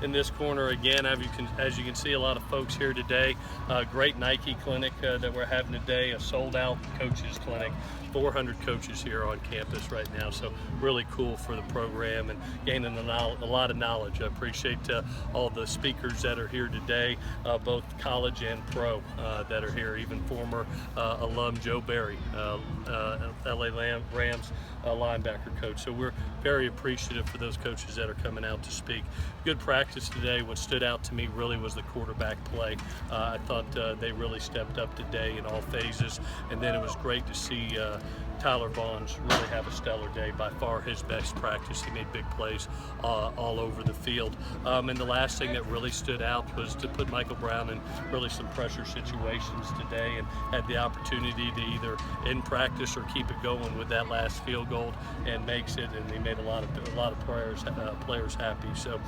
in this corner again. As you can see, a lot of folks here today. Great Nike clinic that we're having today, a sold-out coaches clinic. 400 coaches here on campus right now, so really cool for the program and gaining a lot of knowledge. I appreciate all the speakers that are here today, both college and pro that are here, even former alum Joe Barry, LA Rams linebacker coach. So we're very appreciative for those coaches that are coming out to speak. Good practice today. What stood out to me really was the quarterback play. I thought they really stepped up today in all phases, and then it was great to see Tyler Vaughn's really have a stellar day. By far his best practice. He made big plays all over the field. And the last thing that really stood out was to put Michael Brown in really some pressure situations today, and had the opportunity to either in practice or keep it going with that last field goal, and makes it. And he made a lot of players happy. So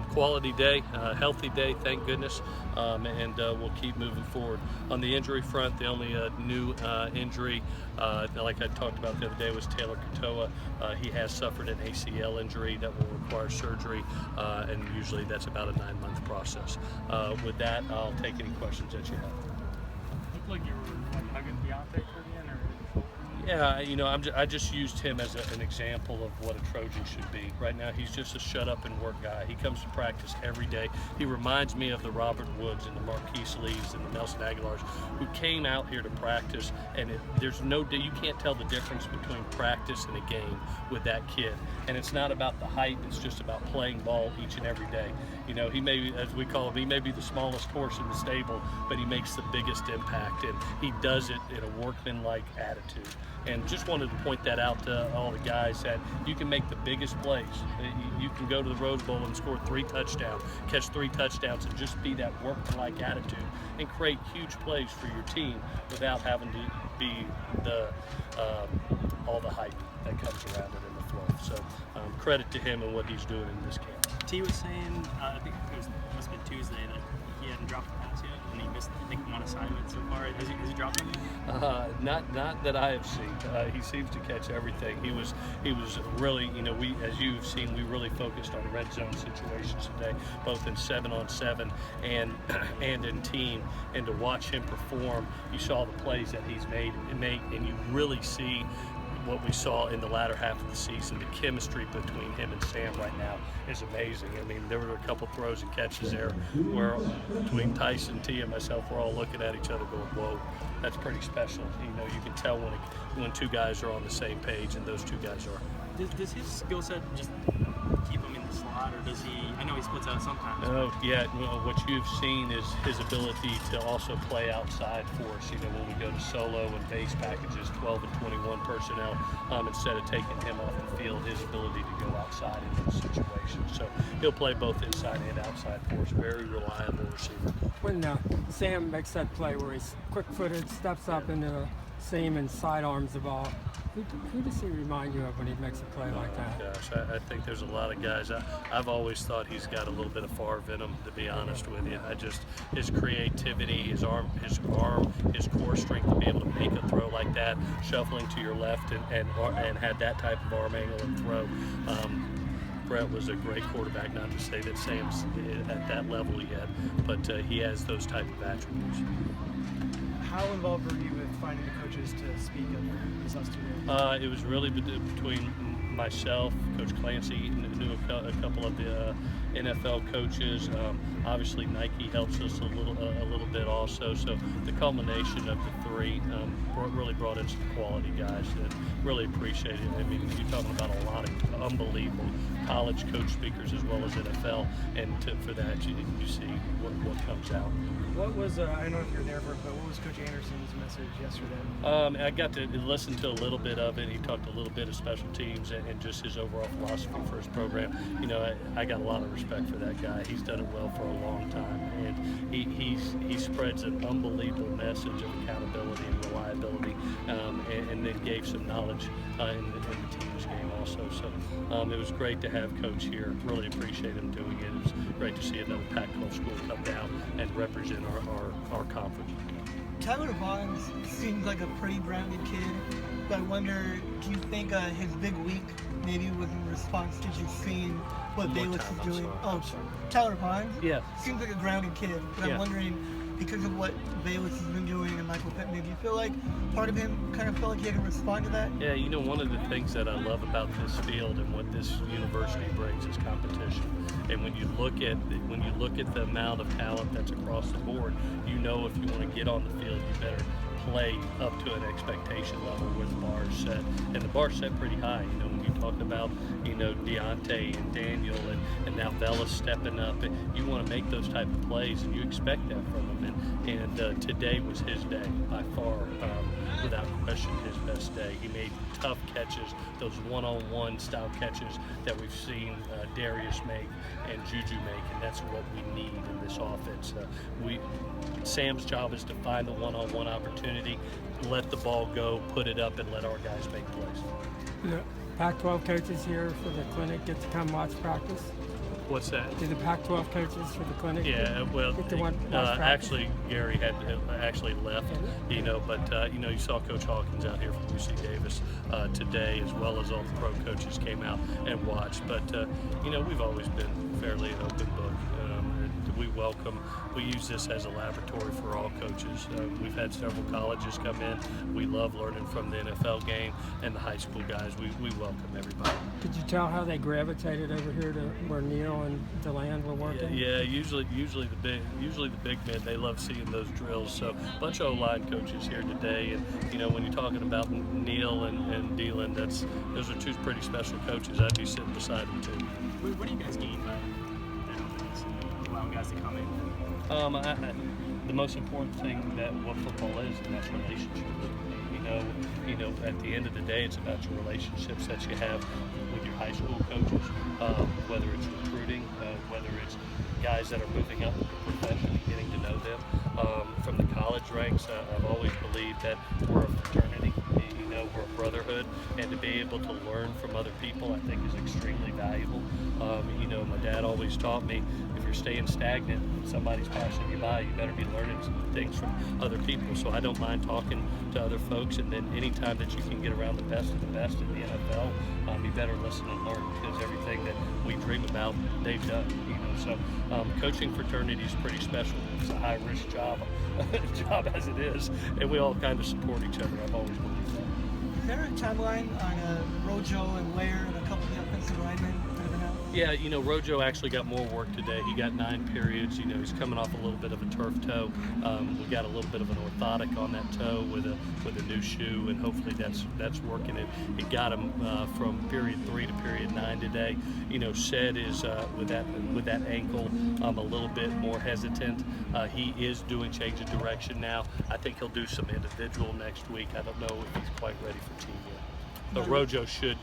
quality day, healthy day, thank goodness. And we'll keep moving forward. On the injury front, the only new injury, like I talked about the other day, was Taylor Katoa. He has suffered an ACL injury that will require surgery, and usually that's about a 9-month process. With that, I'll take any questions that you have. Looked like you were hugging Deontay for the end, or Yeah, I just used him as an example of what a Trojan should be. Right now, he's just a shut-up-and-work guy. He comes to practice every day. He reminds me of the Robert Woods and the Marquise Lees and the Nelson Aguilars, who came out here to practice, and you can't tell the difference between practice and a game with that kid. And it's not about the height, it's just about playing ball each and every day. He may be, as we call him, he may be the smallest horse in the stable, but he makes the biggest impact, and he does it in a workmanlike attitude. And just wanted to point that out to all the guys, that you can make the biggest plays. You can go to the Rose Bowl and score 3 touchdowns, catch 3 touchdowns, and just be that workmanlike attitude and create huge plays for your team without having to be all the hype that comes around it in the flow. So credit to him and what he's doing in this camp. T was saying, I think it must have been Tuesday, that he hadn't dropped the pass yet, and he missed, I think, 1 assignment so far. Has he dropped any? Not that I have seen. He seems to catch everything. He was really, we, as you've seen, we really focused on red zone situations today, both in 7-on-7 and in team. And to watch him perform, you saw the plays that he's made, and you really see what we saw in the latter half of the season. The chemistry between him and Sam right now is amazing. I mean, there were a couple throws and catches there where between Tyson, T, and myself, we're all looking at each other going, whoa, that's pretty special. You can tell when 2 guys are on the same page, and those 2 guys are. Does his skill set just keep him in the slot, or does he, I know he splits out sometimes. Oh, yeah, what you've seen is his ability to also play outside for us. When we go to solo and base packages, 12 and 21 personnel, instead of taking him off the field, his ability to go outside in those situations. So he'll play both inside and outside for us. Very reliable receiver. When Sam makes that play where he's quick-footed, steps up into the seam and sidearms the ball, who does he remind you of when he makes a play like that? Gosh, I think there's a lot of guys. I've always thought he's got a little bit of Favre in him, to be honest with you. His creativity, his arm, his core strength to be able to make a throw like that, shuffling to your left and had that type of arm angle and throw. Brett was a great quarterback, not to say that Sam's at that level yet, but he has those type of attributes. How involved were you with finding the coaches to speak of these last 2 days? It was really between myself, Coach Clancy, knew a couple of the NFL coaches. Obviously, Nike helps us a little bit also. So the culmination of the 3 really brought in some quality guys that really appreciate it. I mean, you're talking about a lot of unbelievable college coach speakers as well as NFL, and for that you see what comes out. What was, I don't know if you're there for it, but what was Coach Anderson's message yesterday? I got to listen to a little bit of it. He talked a little bit of special teams and just his overall philosophy for his program. I got a lot of respect for that guy. He's done it well for a long time, and he spreads an unbelievable message of accountability and reliability, and then gave some knowledge in the team's game also. So it was great to have Coach here. Really appreciate him doing it. It was great to see another Pac-12 school come down and represent our conference. Tyler Vaughn seems like a pretty grounded kid, but I wonder, do you think his big week maybe was in response to just seeing what One more Bayless time, is I'm doing? sorry, Oh, I'm sorry. Tyler Pines? Yeah. Seems like a grounded kid, but Yeah. I'm wondering, because of what Bayless has been doing and Michael Pittman, do you feel like part of him kind of felt like he had to respond to that? Yeah, you know, one of the things that I love about this field and what this university brings is competition. And when you look at the amount of talent that's across the board, you know if you want to get on the field, you better play up to an expectation level where the bar is set. And the bar's set pretty high. You know, when you talk about, you know, Deontay and Daniel and now Vela stepping up, and you want to make those type of plays, and you expect that from them. And today was his day by far, without question, his best day. He made tough catches, those one-on-one style catches that we've seen Darius make and Juju make, and that's what we need in this offense. Sam's job is to find the one-on-one opportunity, let the ball go, put it up, and let our guys make plays. The Pac-12 coaches here for the clinic get to come watch practice. What's that? Do the Pac-12 coaches for the clinic? Yeah, well, get to watch practice? actually, Gary had actually left, you know, but you know, you saw Coach Hawkins out here from UC Davis today, as well as all the pro coaches came out and watched. But you know, we've always been fairly an open book. We use this as a laboratory for all coaches. We've had several colleges come in. We love learning from the NFL game and the high school guys. We welcome everybody. Could you tell how they gravitated over here to where Neil and DeLand were working? Yeah, usually the big men, they love seeing those drills. So a bunch of O-line coaches here today, and you know, when you're talking about Neil and Deland, those are two pretty special coaches. I'd be sitting beside them too. What do you guys gain by that openness, allowing guys to come in? The most important thing that what football is, and that's relationships. You know, at the end of the day, it's about your relationships that you have with your high school coaches, whether it's recruiting, whether it's guys that are moving up in the profession and getting to know them. From the college ranks, I've always believed that we're a fraternity. You know, we're a brotherhood, and to be able to learn from other people, I think, is extremely valuable. You know, my dad always taught me, if you're staying stagnant and somebody's passing you by, you better be learning some things from other people. So I don't mind talking to other folks, and then anytime that you can get around the best of the best in the NFL, you better listen and learn, because everything that we dream about, they've done. You know, so coaching fraternity is pretty special. It's a high-risk job as it is, and we all kind of support each other. I've always believed that. Is there a timeline on Rojo and Ware and a couple of the offensive linemen that have been out? Yeah, you know, Rojo actually got more work today. He got 9 periods. You know, he's coming off a little bit of a turf toe. We got a little bit of an orthotic on that toe with a new shoe, and hopefully that's working. It got him from period 3 to period 9 today. You know, Sed is with that ankle a little bit more hesitant. He is doing change of direction now. I think he'll do some individual next week. I don't know if he's quite ready for team yet. But Rojo should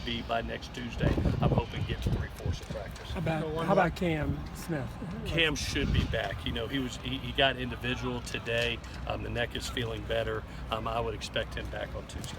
be by next Tuesday. I'm hoping get to 3/4 of practice. How about Cam Smith? Cam should be back. You know, he got individual today. The neck is feeling better. I would expect him back on Tuesday.